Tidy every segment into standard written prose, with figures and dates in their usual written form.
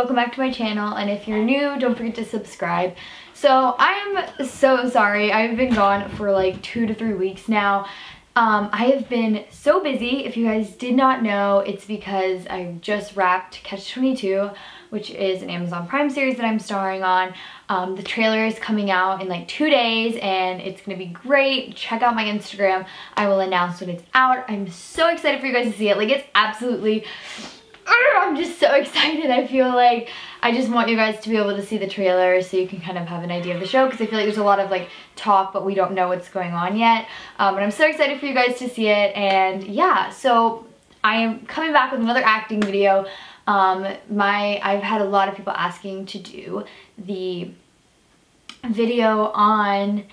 welcome back to my channel, and if you're new, don't forget to subscribe. So I'm so sorry, I've been gone for like 2 to 3 weeks now. I have been so busy. If you guys did not know, it's because I just wrapped Catch 22, which is an Amazon Prime series that I'm starring on. The trailer is coming out in like 2 days and it's gonna be great. Check out my Instagram. I will announce when it's out. I'm so excited for you guys to see it. Like, it's absolutely, I'm just so excited. I feel like I just want you guys to be able to see the trailer so you can kind of have an idea of the show, because I feel like there's a lot of like talk but we don't know what's going on yet. But I'm so excited for you guys to see it. And yeah, so I am coming back with another acting video. I've had a lot of people asking to do the video on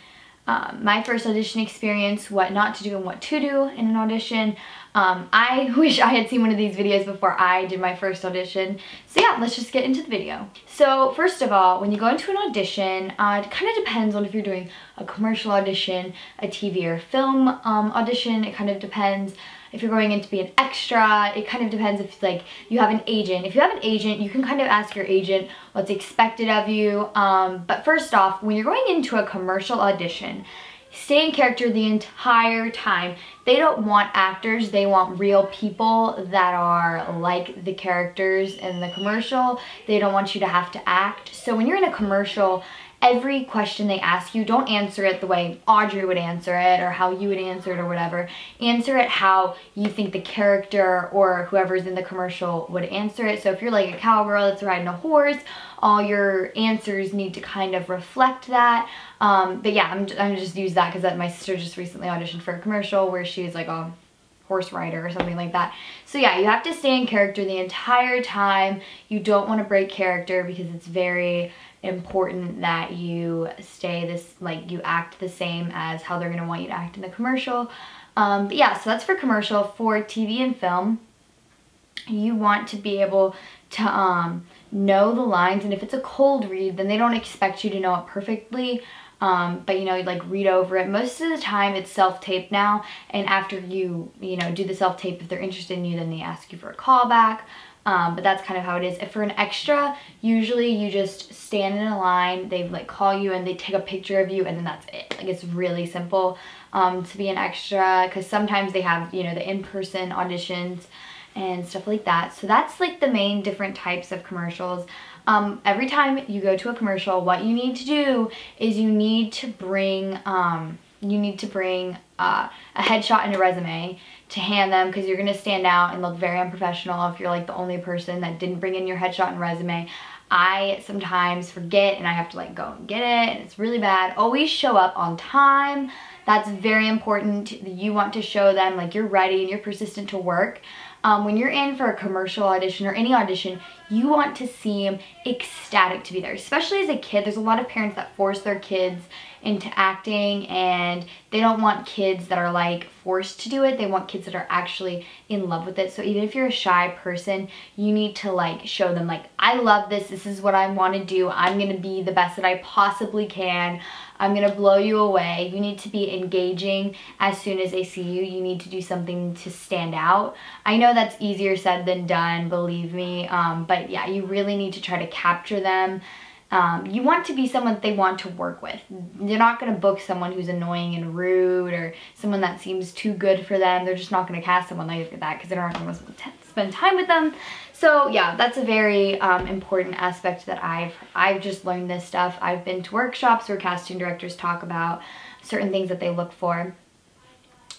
my first audition experience, what not to do and what to do in an audition. I wish I had seen one of these videos before I did my first audition. So yeah, let's just get into the video. So first of all, when you go into an audition, it kind of depends on if you're doing a commercial audition, a TV or film audition. It kind of depends. If you're going in to be an extra, it kind of depends if like you have an agent. If you have an agent, you can kind of ask your agent what's expected of you. But first off, when you're going into a commercial audition, stay in character the entire time. They don't want actors, they want real people that are like the characters in the commercial. They don't want you to have to act. So when you're in a commercial, every question they ask you, don't answer it the way Audrey would answer it or how you would answer it or whatever. Answer it how you think the character or whoever's in the commercial would answer it. So if you're like a cowgirl that's riding a horse, all your answers need to kind of reflect that. But yeah, I'm just use that because my sister just recently auditioned for a commercial where she was like a horse rider or something like that. So yeah, you have to stay in character the entire time. You don't want to break character because it's very important that you stay this, like, you act the same as how they're going to want you to act in the commercial. But yeah, so that's for commercial. For TV and film, you want to be able to know the lines, and if it's a cold read, then they don't expect you to know it perfectly. But you know, like, read over it. Most of the time it's self-tape now, and after you know, do the self-tape, if they're interested in you, then they ask you for a callback. But that's kind of how it is. If for an extra, usually you just stand in a line, they like call you and they take a picture of you, and then that's it. Like, it's really simple to be an extra, because sometimes they have, you know, the in-person auditions and stuff like that. So that's like the main different types of commercials. Every time you go to a commercial, what you need to do is you need to bring a headshot and a resume to hand them, because you're going to stand out and look very unprofessional if you're like the only person that didn't bring in your headshot and resume. I sometimes forget and I have to like go and get it, and it's really bad. Always show up on time. That's very important. You want to show them like you're ready and you're persistent to work. When you're in for a commercial audition or any audition, you want to seem ecstatic to be there. Especially as a kid, there's a lot of parents that force their kids into acting, and they don't want kids that are like forced to do it. They want kids that are actually in love with it. So even if you're a shy person, you need to like show them like, I love this, this is what I want to do, I'm gonna be the best that I possibly can, I'm gonna blow you away. You need to be engaging as soon as they see you. You need to do something to stand out. I know that's easier said than done, believe me, but yeah, you really need to try to capture them. You want to be someone that they want to work with. You're not going to book someone who's annoying and rude, or someone that seems too good for them. They're just not going to cast someone like that because they're not going to spend time with them. So yeah, that's a very important aspect that I've just learned this stuff. I've been to workshops where casting directors talk about certain things that they look for.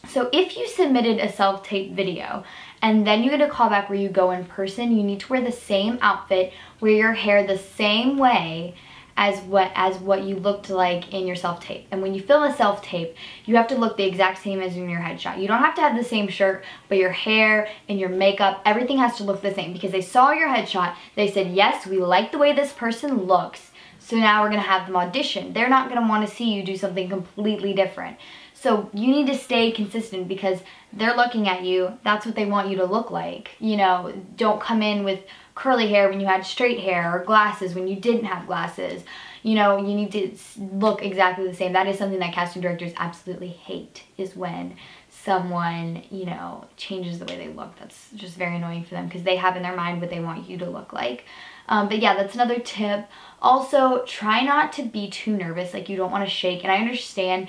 So if you submitted a self-tape video and then you get a callback where you go in person, you need to wear the same outfit, wear your hair the same way as what you looked like in your self-tape. And when you film a self-tape, you have to look the exact same as in your headshot. You don't have to have the same shirt, but your hair and your makeup, everything has to look the same, because they saw your headshot, they said, yes, we like the way this person looks, so now we're gonna have them audition. They're not gonna wanna see you do something completely different. So you need to stay consistent because they're looking at you. That's what they want you to look like. You know, don't come in with curly hair when you had straight hair, or glasses when you didn't have glasses. You know, you need to look exactly the same. That is something that casting directors absolutely hate, is when someone, you know, changes the way they look. That's just very annoying for them because they have in their mind what they want you to look like. But yeah, that's another tip. Also, try not to be too nervous. Like, you don't want to shake. And I understand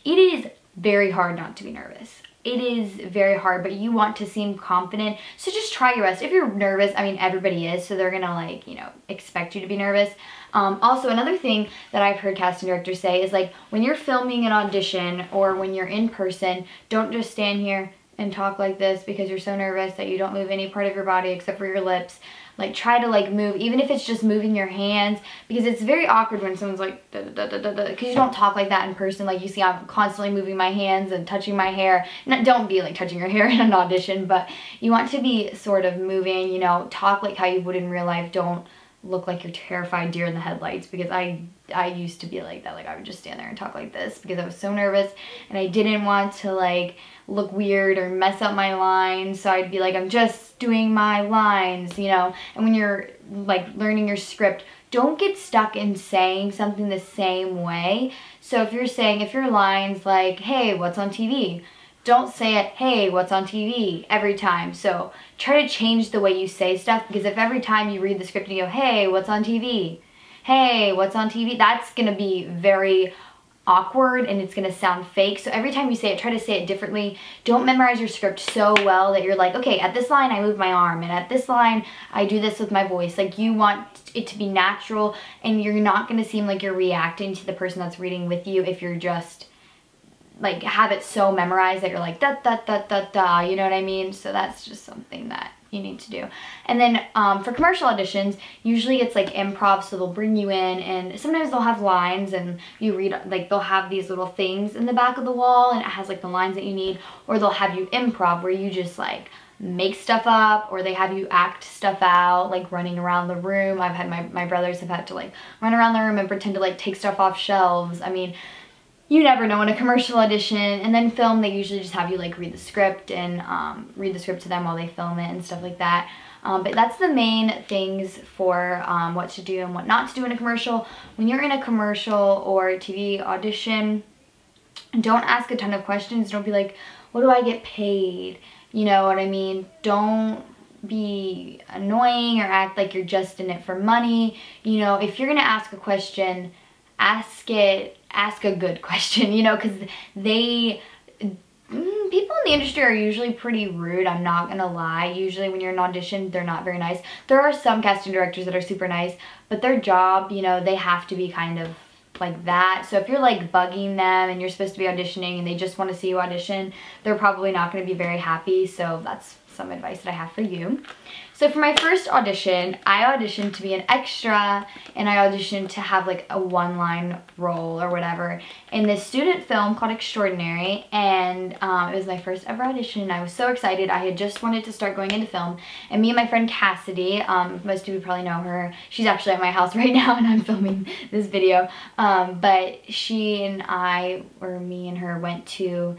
it is very hard not to be nervous. It is very hard, but you want to seem confident. So just try your best. If you're nervous, I mean, everybody is, so they're gonna, like, you know, expect you to be nervous. Also, another thing that I've heard casting directors say is, like, when you're filming an audition or when you're in person, don't just stand here and talk like this because you're so nervous that you don't move any part of your body except for your lips. Like, try to, like, move, even if it's just moving your hands, because it's very awkward when someone's like, because you don't talk like that in person. Like, you see I'm constantly moving my hands and touching my hair. Don't be, like, touching your hair in an audition, but you want to be sort of moving, you know, talk like how you would in real life. Don't look like you're terrified deer in the headlights, because I used to be like that. Like, I would just stand there and talk like this because I was so nervous and I didn't want to, like, look weird or mess up my lines. So I'd be like, I'm just doing my lines, you know. And when you're, like, learning your script, don't get stuck in saying something the same way. So if you're saying, if your line's like, hey, what's on TV? Don't say it, hey, what's on TV, every time. So try to change the way you say stuff, because if every time you read the script and you go, hey, what's on TV? Hey, what's on TV? That's gonna be very awkward and it's gonna sound fake. So every time you say it, try to say it differently. Don't memorize your script so well that you're like, okay, at this line I move my arm, and at this line I do this with my voice. Like, you want it to be natural, and you're not gonna seem like you're reacting to the person that's reading with you if you're just, like, have it so memorized that you're like, da da da da da, you know what I mean? So that's just something that you need to do. And then for commercial auditions, usually it's like improv, so they'll bring you in and sometimes they'll have lines and you read, like, they'll have these little things in the back of the wall and it has, like, the lines that you need, or they'll have you improv where you just, like, make stuff up, or they have you act stuff out, like running around the room. I've had my brothers have had to, like, run around the room and pretend to, like, take stuff off shelves. I mean, you never know. In a commercial audition and then film, they usually just have you, like, read the script and read the script to them while they film it and stuff like that. But that's the main things for what to do and what not to do in a commercial. When you're in a commercial or TV audition, don't ask a ton of questions. Don't be like, what do I get paid? You know what I mean? Don't be annoying or act like you're just in it for money. You know, if you're gonna ask a question, ask a good question, you know, because people in the industry are usually pretty rude. I'm not gonna lie. Usually when you're in an audition, they're not very nice. There are some casting directors that are super nice, but their job, you know, they have to be kind of like that. So if you're, like, bugging them and you're supposed to be auditioning and they just want to see you audition, they're probably not going to be very happy. So that's some advice that I have for you. So for my first audition, I auditioned to be an extra, and I auditioned to have, like, a one-line role or whatever in this student film called Extraordinary, and it was my first ever audition. I was so excited. I had just wanted to start going into film, and me and my friend Cassidy, most of you probably know her. She's actually at my house right now, and I'm filming this video, but she and I, or me and her, went to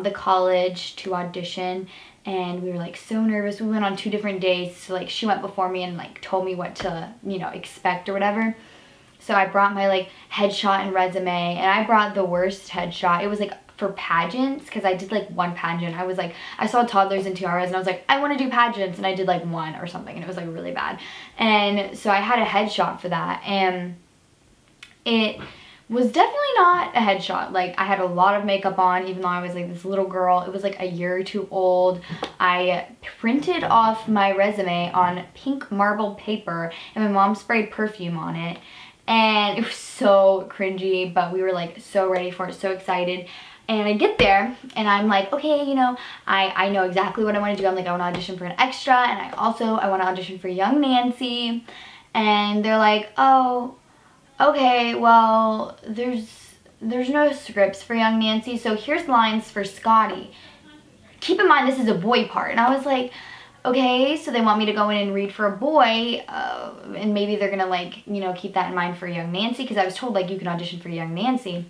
the college to audition, and we were, like, so nervous. We went on 2 different days, so, like, she went before me and, like, told me what to, you know, expect or whatever. So I brought my, like, headshot and resume, and I brought the worst headshot. It was, like, for pageants, because I did, like, 1 pageant. I was like, I saw toddlers and tiaras, and I was like, I want to do pageants, and I did, like, 1 or something, and it was, like, really bad. And so I had a headshot for that, and it was definitely not a headshot. Like, I had a lot of makeup on, even though I was, like, this little girl. It was, like, a year or 2 old. I printed off my resume on pink marbled paper, and my mom sprayed perfume on it, and it was so cringy, but we were, like, so ready for it, so excited. And I get there, and I'm like, okay, you know, I know exactly what I want to do. I'm like, I want to audition for an extra, and I want to audition for Young Nancy. And they're like, oh, okay, well, there's no scripts for Young Nancy, so here's lines for Scotty. Keep in mind, this is a boy part. And I was like, okay, so they want me to go in and read for a boy, and maybe they're gonna, like, you know, keep that in mind for Young Nancy, because I was told, like, you can audition for Young Nancy.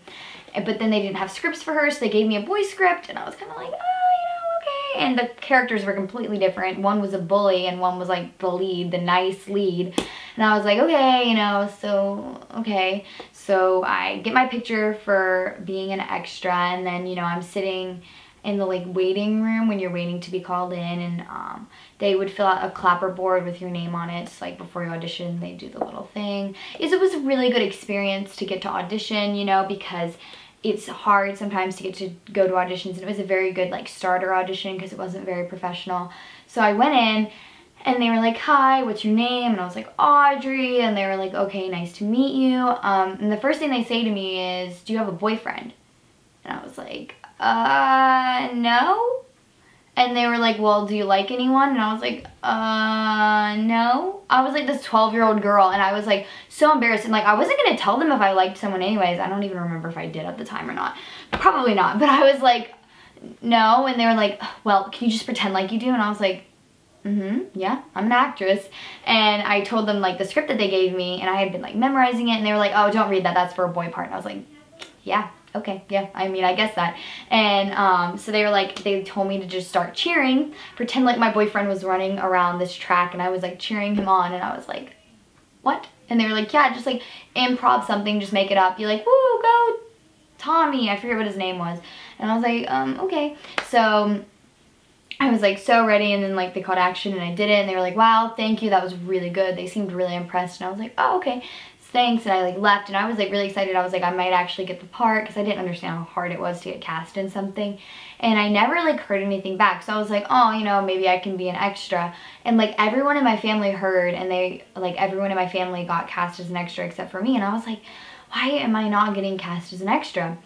But then they didn't have scripts for her, so they gave me a boy script, and I was kind of like, oh, you know, okay. And the characters were completely different. One was a bully, and one was, like, the lead, the nice lead. And I was like, okay, you know, so, okay. So I get my picture for being an extra, and then, you know, I'm sitting in the like waiting room when you're waiting to be called in, and they would fill out a clapperboard with your name on it. So like before you audition, they do the little thing. It was a really good experience to get to audition, you know, because it's hard sometimes to get to go to auditions, and it was a very good like starter audition because it wasn't very professional. So I went in and they were like, hi, what's your name? And I was like, Audrey. And they were like, okay, nice to meet you. And the first thing they say to me is, do you have a boyfriend? And I was like, no. And they were like, well, do you like anyone? And I was like, no. I was like this 12-year-old girl, and I was like so embarrassed. And like, I wasn't going to tell them if I liked someone anyways. I don't even remember if I did at the time or not. Probably not. But I was like, no. And they were like, well, can you just pretend like you do? And I was like, yeah, I'm an actress. And I told them like the script that they gave me, and I had been like memorizing it, and they were like, oh, don't read that, that's for a boy part. And I was like, yeah, okay, yeah, I mean, I guess that. And so they were like, they told me to just start cheering, pretend like my boyfriend was running around this track, and I was like cheering him on, and I was like, what? And they were like, yeah, just like improv something, just make it up. You're like, woo, go Tommy, I forget what his name was. And I was like, okay. So I was like so ready, and then like they called action and I did it, and they were like, wow, thank you, that was really good. They seemed really impressed, and I was like, oh, okay, thanks. And I like left, and I was like really excited. I was like, I might actually get the part, because I didn't understand how hard it was to get cast in something, and I never like heard anything back. So I was like, oh, you know, maybe I can be an extra. And like everyone in my family heard, and they like everyone in my family got cast as an extra except for me, and I was like, why am I not getting cast as an extra?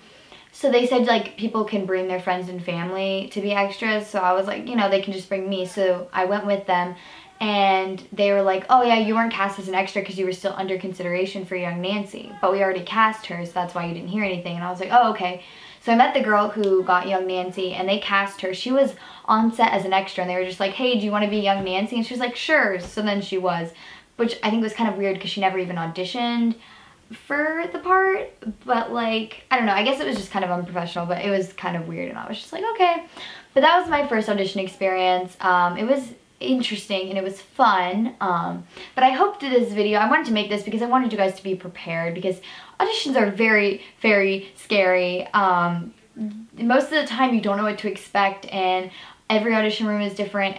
So they said like people can bring their friends and family to be extras. So I was like, you know, they can just bring me. So I went with them, and they were like, oh yeah, you weren't cast as an extra because you were still under consideration for young Nancy, but we already cast her, so that's why you didn't hear anything. And I was like, oh, okay. So I met the girl who got young Nancy, and they cast her. She was on set as an extra, and they were just like, hey, do you want to be young Nancy? And she was like, sure. So then she was, which I think was kind of weird because she never even auditioned for the part. But like, I don't know, I guess it was just kind of unprofessional, but it was kind of weird, and I was just like, okay. But that was my first audition experience. It was interesting and it was fun, but I hope that this video, I wanted to make this because I wanted you guys to be prepared, because auditions are very, very scary. Most of the time you don't know what to expect, and every audition room is different.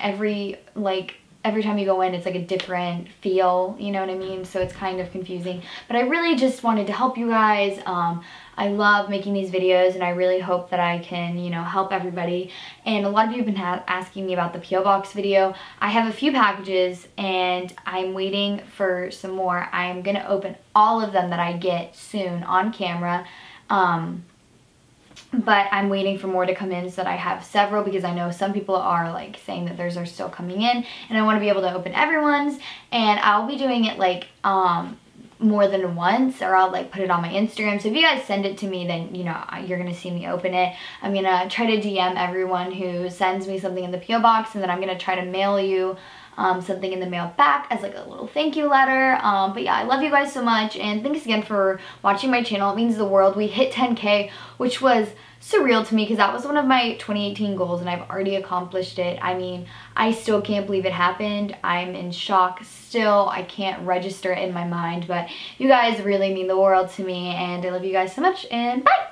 Every time you go in, it's like a different feel, you know what I mean? So it's kind of confusing. But I really just wanted to help you guys. I love making these videos, and I really hope that I can, you know, help everybody. And a lot of you have been asking me about the P.O. Box video. I have a few packages, and I'm waiting for some more. I'm going to open all of them that I get soon on camera. But I'm waiting for more to come in so that I have several, because I know some people are like saying that theirs are still coming in, and I want to be able to open everyone's. And I'll be doing it like more than once, or I'll like put it on my Instagram. So if you guys send it to me, then you know you're gonna see me open it. I'm gonna try to DM everyone who sends me something in the P.O. box, and then I'm gonna try to mail you something in the mail back as like a little thank you letter. But yeah, I love you guys so much, and thanks again for watching my channel. It means the world. We hit 10K, which was surreal to me because that was one of my 2018 goals, and I've already accomplished it. I mean, I still can't believe it happened. I'm in shock still. I can't register it in my mind, but you guys really mean the world to me, and I love you guys so much, and bye!